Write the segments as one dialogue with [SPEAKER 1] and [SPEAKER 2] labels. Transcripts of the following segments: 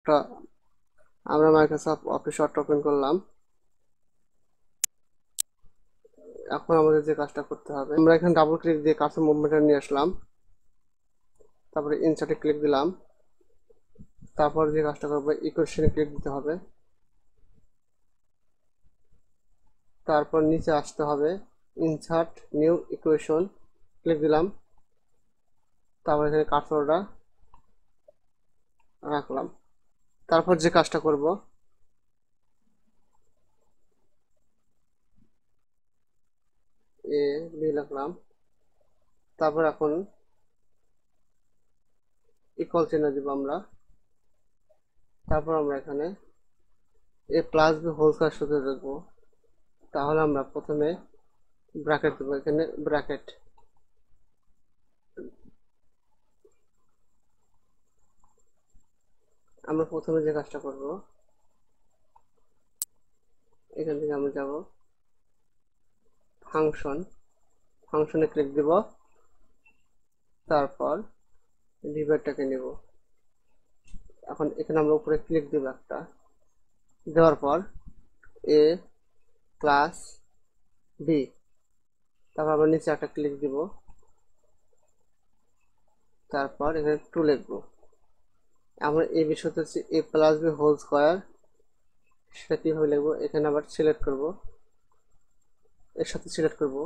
[SPEAKER 1] আমরা Microsoft office open করলাম। এখন আমাদের যে কাজটা করতে হবে, আমরা এখানে ডাবল ক্লিক দিয়ে কার্সর মুভমেন্টটা নিয়ে আসলাম, তারপরে ইনসার্টে ক্লিক দিলাম। তারপর যে কাজটা করবো, ইকুয়েশনে ক্লিক দিতে হবে, তারপর নিচে আসতে হবে, ইনসার্ট নিউ ইকুয়েশন ক্লিক দিলাম, তারপর এখানে কার্সরটা রাখলাম। তারপর যে কাজটা করব, এ বি লিখলাম, তারপর এখন ইকুয়াল চিহ্ন দিব আমরা। তারপর আমরা এখানে এ প্লাস বি হোল স্কয়ার সূত্র দেখবো। তাহলে আমরা প্রথমে ব্র্যাকেট দেবো, এখানে ব্র্যাকেট। আমরা প্রথমে যে কাজটা করব, এখান থেকে আমরা যাব ফাংশন, ফাংশনে ক্লিক দিব, তারপর ডিভাইডটাকে নেব। এখন এখানে আমরা উপরে ক্লিক দেব একটা, দেওয়ার পর এ প্লাস বি, তারপর আমরা নিচে একটা ক্লিক দিব, তারপর এখানে 2 লিখবো। আমরা এই বিষয়টা হচ্ছে A plus B whole square, সেটা কিভাবে লিখবো, এখানে আবার সিলেক্ট করব, এর সাথে সিলেক্ট করব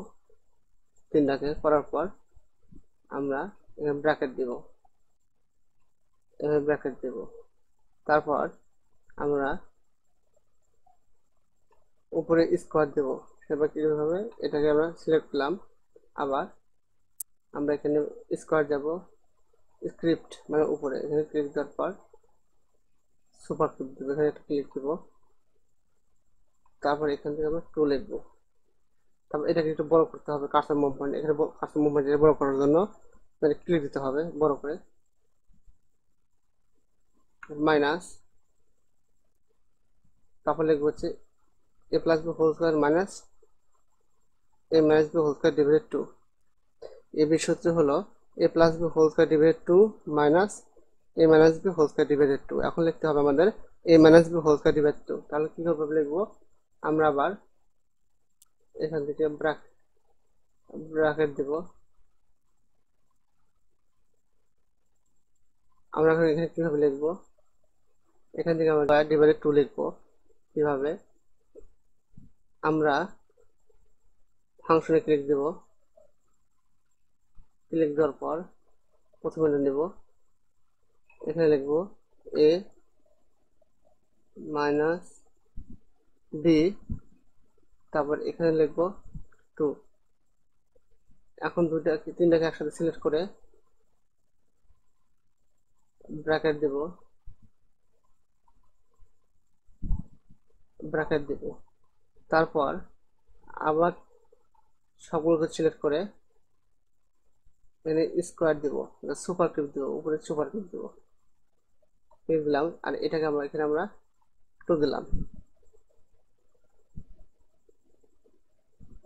[SPEAKER 1] তিনটাকে, করার পর আমরা এখানে ব্র্যাকেট দিব, এভাবে ব্র্যাকেট দেব। তারপর আমরা উপরে স্কোয়ার দেব, সেবার কিভাবে, এটাকে আমরা সিলেক্ট করলাম, আবার আমরা এখানে স্কোয়ার যাব, স্ক্রিপ্ট মানে উপরে, এখানে ক্লিক দেওয়ার পর সুপার ক্লিক দেবো, এখানে একটা ক্লিক দেবো, তারপর এখান থেকে আমরা 2 লিখবো। তারপর এটাকে একটু বড় করতে হবে, কার্সর মুভমেন্ট, এখানে কার্সর মুভমেন্ট বড় করার জন্য ক্লিক দিতে হবে বড় করে, মাইনাস, তারপর লিখবো হচ্ছে A plus B whole square minus A minus B whole square divided 2। A B সূত্র হলো A plus B whole square divided 2 minus A minus B whole square divided 2। এখন লিখতে হবে আমাদের A minus B whole square divided 2। তাহলে কিভাবে লিখবো, আমরা আবার এখান থেকে ব্র্যাকেট দেব, আমরা এখন এখানে কিভাবে লিখবো, এখান থেকে আমরা ডিভাইডেড 2 লিখবো। কিভাবে, আমরা ফাংশনে ক্লিক দেব, ক্লিক দেওয়ার পর প্রথমে নেব, এখানে লিখবো এ মাইনাস বি, তারপর এখানে লিখবো 2। এখন তিনটাকে একসাথে সিলেক্ট করে ব্র্যাকেট দেব, ব্র্যাকেট দেব, তারপর আবার সবগুলোকে সিলেক্ট করে এখানে স্কোয়ার দিব, সুপার ক্লিপ দিব, উপরে সুপার ক্লিপ দিব, ক্লিক দিলাম, আর এটাকে আমরা এখানে আমরা 2 দিলাম।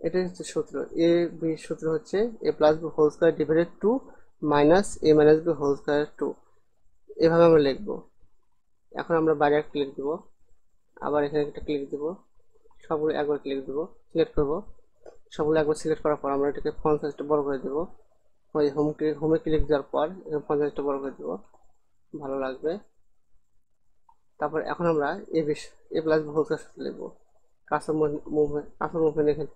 [SPEAKER 1] এটাই হচ্ছে সূত্র, এ বি সূত্র হচ্ছে A plus B whole square divided 2 minus A minus B whole square 2। এভাবে আমরা লিখবো। এখন আমরা বাইরে একটা ক্লিক দিব, আবার এখানে একটা ক্লিক দিব, সবগুলো একবার ক্লিক দিব, সিলেক্ট করব, সবগুলো একবার সিলেক্ট করার পর আমরা এটাকে ফন্ট সাইজটা বড় করে দেব। ওই হোমে ক্লিক দেওয়ার পর এখানে ফন্ট সাইজটা বড় করে দেব, ভালো লাগবে। তারপর এখন আমরা এ প্লাস বি হোল স্কয়ার সাথে লিখবো, কার্সর মুভমেন্ট এখানে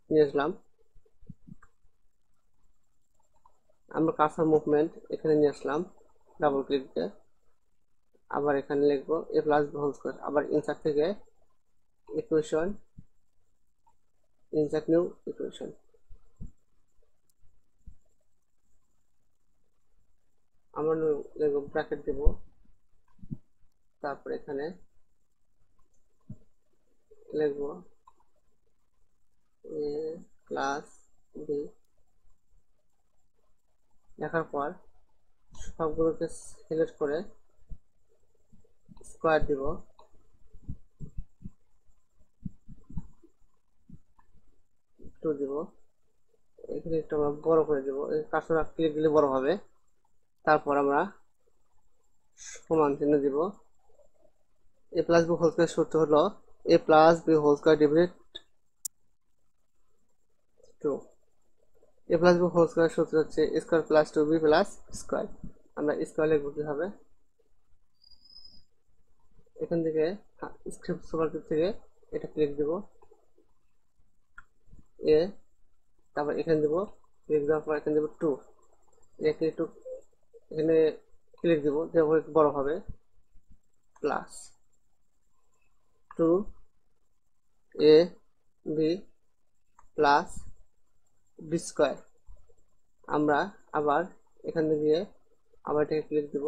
[SPEAKER 1] নিয়ে আসলাম, আমরা কার্সর মুভমেন্ট এখানে নিয়ে আসলাম, ডাবল ক্লিক দিয়ে আবার এখানে লিখবো এ প্লাস বি হোল স্কয়ার, আবার ইনসার্ট থেকে ইকুয়েশন, ইনসার্ট নিউ ইকুয়েশন, আমরা লিখবো ব্র্যাকেট দেব, তারপর এখানে লিখবো এ প্লাস বি, লেখার পর সবগুলোকে সিলেক্ট করে স্কোয়ার দিব, 2 দিব, এখানে একটু আমরা বড় করে দেবো, কার্সর ক্লিক দিলে বড় হবে। তারপর আমরা সমান চিহ্ন দিব, A plus B whole square সূত্র হলো A plus B whole square divided 2। A plus B whole square সূত্র হচ্ছে A square plus 2b plus square. আমরা স্কয়ার লিখব কিভাবে, এখান থেকে স্ক্রিপ্ট সুপারস্ক্রিপ্ট থেকে এটা ক্লিক দেব এ, তারপর এখানে দেব, ক্লিক দেওয়ার পর এখানে দেব 2, একটু এখানে ক্লিক দেব, দেওয়ার একটু বড় হবে, plus 2 A B plus B square. আমরা আবার এখান থেকে আবার এটাকে ক্লিক দেব,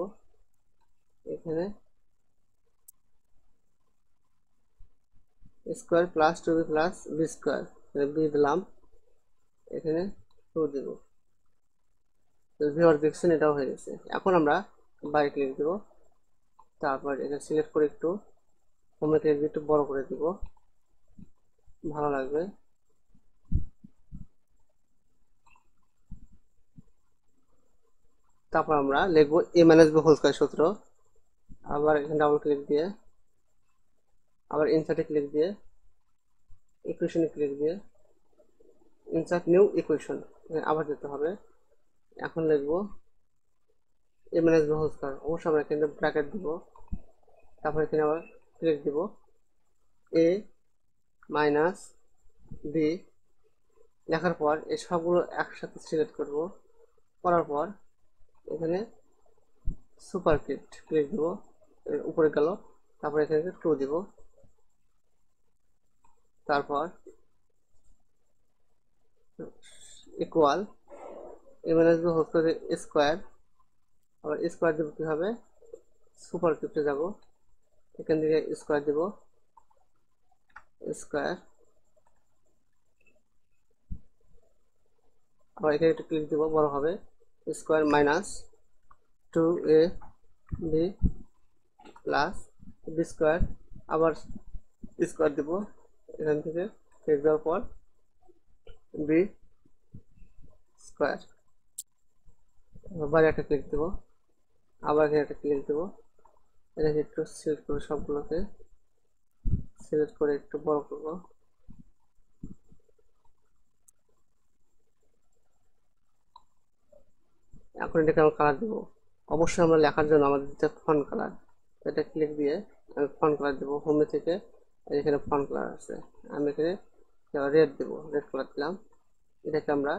[SPEAKER 1] এখানে square plus 2b plus B square, B দিলাম, এখানে 2 দেব। ভিউয়ার দেখছেন এটাও হয়ে গেছে। এখন আমরা বাইরে ক্লিক দেব, তারপর এটা সিলেক্ট করে একটু হোমে ক্লিক দিয়ে একটু বড় করে দিব, ভালো লাগবে। তারপর আমরা লিখবো এ মাইনাস বি হোল স্কয়ার সূত্র। আবার এখানে ডাবল ক্লিক দিয়ে আবার ইনসার্টে ক্লিক দিয়ে ইকুয়েশনে ক্লিক দিয়ে ইনসার্ট নিউ ইকুয়েশন আবার যেতে হবে। এখন লিখবো এ মাইনাস বি হোল স্কয়ার, অবশ্যই আমরা এখানে ব্র্যাকেট দিব, তারপর এখানে আবার ক্লিক দিব এ মাইনাস বি, লেখার পর এই সবগুলো একসাথে সিলেক্ট করব, করার পর এখানে সুপারস্ক্রিপ্ট ক্লিক দিব, উপরে গেল, তারপর এখানে 2 দিব, তারপর ইকুয়াল এ মাইনাস বি হোল স্কয়ার, আবার স্কয়ার দিব কি হবে, সুপারস্ক্রিপ্টে যাব, এখান থেকে স্কয়ার দিব, স্কয়ার, আবার এখানে একটা ক্লিক দিব, বড় হবে, square minus 2a B plus B square, আবার স্কয়ার দিব, এখান থেকে ক্লিক দেওয়ার পর বি স্কয়ার, আবার একটা ক্লিক দেব, আবার এখানে একটা ক্লিক দেব, এটাকে একটু সিলেক্ট করে সবগুলোকে সিলেক্ট করে একটু বড় করব। এখন এটাকে আমরা কালার দেবো, অবশ্যই আমরা লেখার জন্য আমাদের দিতে ফন্ট কালার, এটা ক্লিক দিয়ে আমি ফন্ট কালার দেবো, হোমে থেকে এখানে ফন্ট কালার আছে, আমি এখানে রেড দেবো, রেড কালার দিলাম। এটাকে আমরা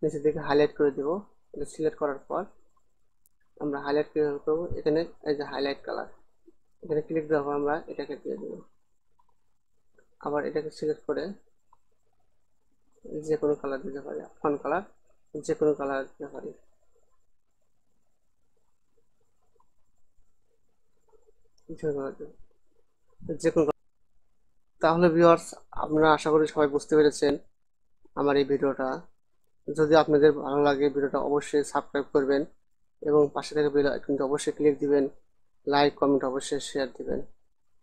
[SPEAKER 1] নিচের দিকে হাইলাইট করে দেবো, এটা সিলেক্ট করার পর আমরা হাইলাইট কিভাবে করবো, এখানে এই যে হাইলাইট কালার, এখানে ক্লিক দেওয়ার পর আমরা এটাকে দিয়ে দেবো, আবার এটাকে সিলেক্ট করে যে কোনো কালার দিতে পারি, ফন্ট কালার যে কোনো কালার দিতে পারি, যে কোনো। তাহলে ভিউয়ার্স, আপনারা আশা করি সবাই বুঝতে পেরেছেন আমার এই ভিডিওটা। যদি আপনাদের ভালো লাগে ভিডিওটা অবশ্যই সাবস্ক্রাইব করবেন এবং পাশে থেকে বেল আইকনটা অবশ্যই ক্লিক দিবেন, লাইক কমেন্ট অবশ্যই শেয়ার দিবেন।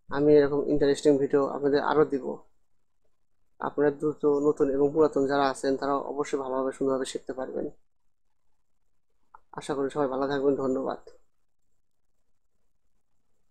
[SPEAKER 1] আমি এরকম ইন্টারেস্টিং ভিডিও আপনাদের আরও দিব। আপনারা দ্রুত নতুন এবং পুরাতন যারা আছেন তারা অবশ্যই ভালোভাবে সুন্দরভাবে শিখতে পারবেন। আশা করি সবাই ভালো থাকবেন, ধন্যবাদ।